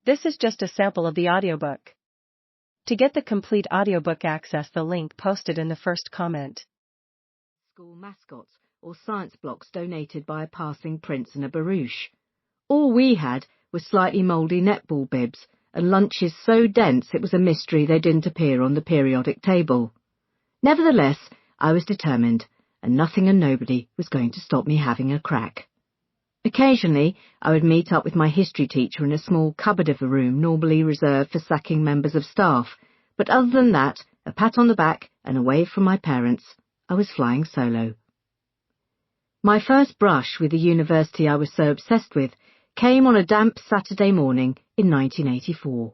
This is just a sample of the audiobook. To get the complete audiobook, access the link posted in the first comment. School mascots or science blocks donated by a passing prince in a barouche. All we had was slightly mouldy netball bibs and lunches so dense it was a mystery they didn't appear on the periodic table. Nevertheless, I was determined, and nothing and nobody was going to stop me having a crack. Occasionally, I would meet up with my history teacher in a small cupboard of a room normally reserved for sacking members of staff, but other than that, a pat on the back and away from my parents, I was flying solo. My first brush with the university I was so obsessed with came on a damp Saturday morning in 1984.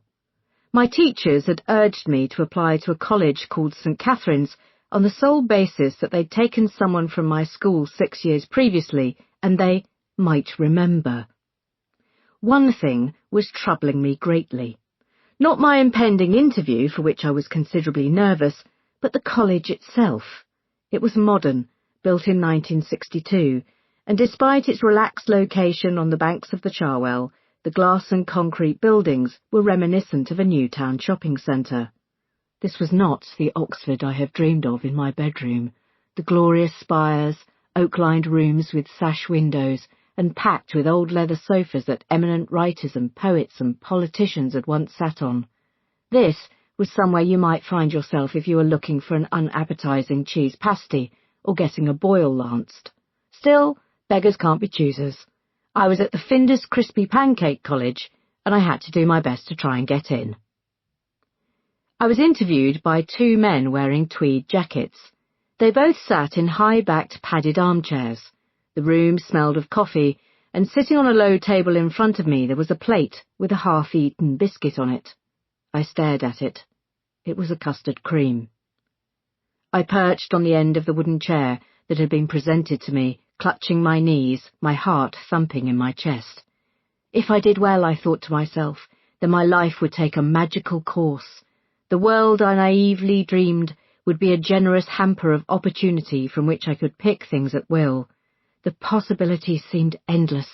My teachers had urged me to apply to a college called St. Catherine's on the sole basis that they'd taken someone from my school 6 years previously, and they might remember. One thing was troubling me greatly. Not my impending interview, for which I was considerably nervous, but the college itself. It was modern, built in 1962, and despite its relaxed location on the banks of the Cherwell, the glass and concrete buildings were reminiscent of a Newtown shopping centre. This was not the Oxford I have dreamed of in my bedroom, the glorious spires, oak-lined rooms with sash windows, and packed with old leather sofas that eminent writers and poets and politicians had once sat on. This was somewhere you might find yourself if you were looking for an unappetizing cheese pasty or getting a boil lanced. Still, beggars can't be choosers. I was at the Findus Crispy Pancake College, and I had to do my best to try and get in. I was interviewed by two men wearing tweed jackets. They both sat in high-backed padded armchairs. The room smelled of coffee, and sitting on a low table in front of me there was a plate with a half-eaten biscuit on it. I stared at it. It was a custard cream. I perched on the end of the wooden chair that had been presented to me, clutching my knees, my heart thumping in my chest. If I did well, I thought to myself, then my life would take a magical course. The world I naively dreamed would be a generous hamper of opportunity from which I could pick things at will. The possibilities seemed endless.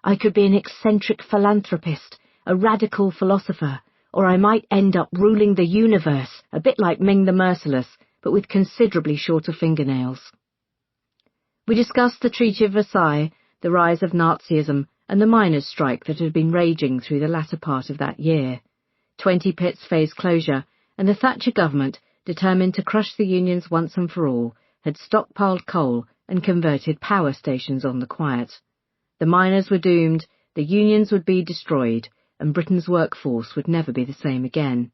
I could be an eccentric philanthropist, a radical philosopher, or I might end up ruling the universe, a bit like Ming the Merciless, but with considerably shorter fingernails. We discussed the Treaty of Versailles, the rise of Nazism, and the miners' strike that had been raging through the latter part of that year. 20 pits faced closure, and the Thatcher government, determined to crush the unions once and for all, had stockpiled coal and converted power stations on the quiet. The miners were doomed, the unions would be destroyed, and Britain's workforce would never be the same again.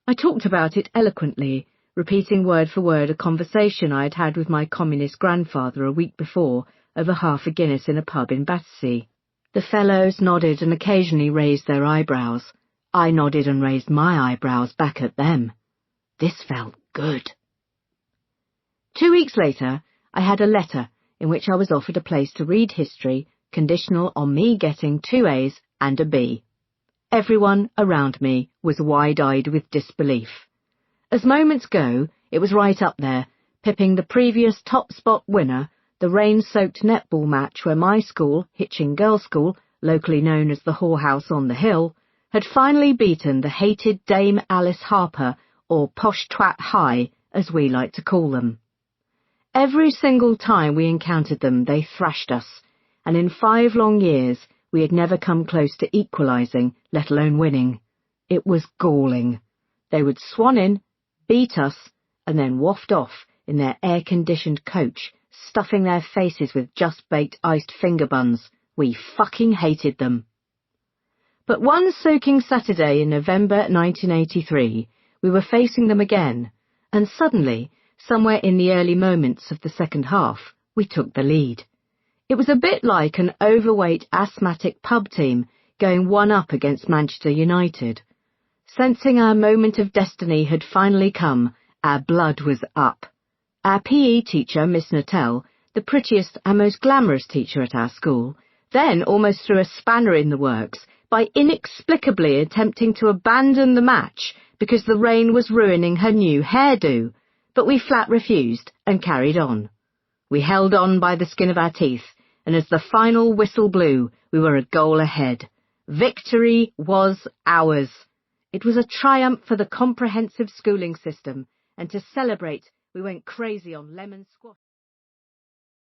I talked about it eloquently, repeating word for word a conversation I had had with my communist grandfather a week before over half a Guinness in a pub in Battersea. The fellows nodded and occasionally raised their eyebrows. I nodded and raised my eyebrows back at them. This felt good. 2 weeks later, I had a letter in which I was offered a place to read history, conditional on me getting 2 A's and a B. Everyone around me was wide-eyed with disbelief. As moments go, it was right up there, pipping the previous top spot winner, the rain-soaked netball match where my school, Hitching Girls' School, locally known as the Whorehouse on the Hill, had finally beaten the hated Dame Alice Harper, or Posh Twat High, as we like to call them. Every single time we encountered them, they thrashed us, and in 5 long years we had never come close to equalising, let alone winning. It was galling. They would swan in, beat us, and then waft off in their air-conditioned coach, stuffing their faces with just-baked iced finger buns. We fucking hated them. But one soaking Saturday in November 1983, we were facing them again, and suddenly, somewhere in the early moments of the second half, we took the lead. It was a bit like an overweight asthmatic pub team going 1-up against Manchester United. Sensing our moment of destiny had finally come, our blood was up. Our PE teacher, Miss Nattell, the prettiest and most glamorous teacher at our school, then almost threw a spanner in the works by inexplicably attempting to abandon the match because the rain was ruining her new hairdo, but we flat refused and carried on. We held on by the skin of our teeth, and as the final whistle blew, we were a goal ahead. Victory was ours. It was a triumph for the comprehensive schooling system, and to celebrate, we went crazy on lemon squash.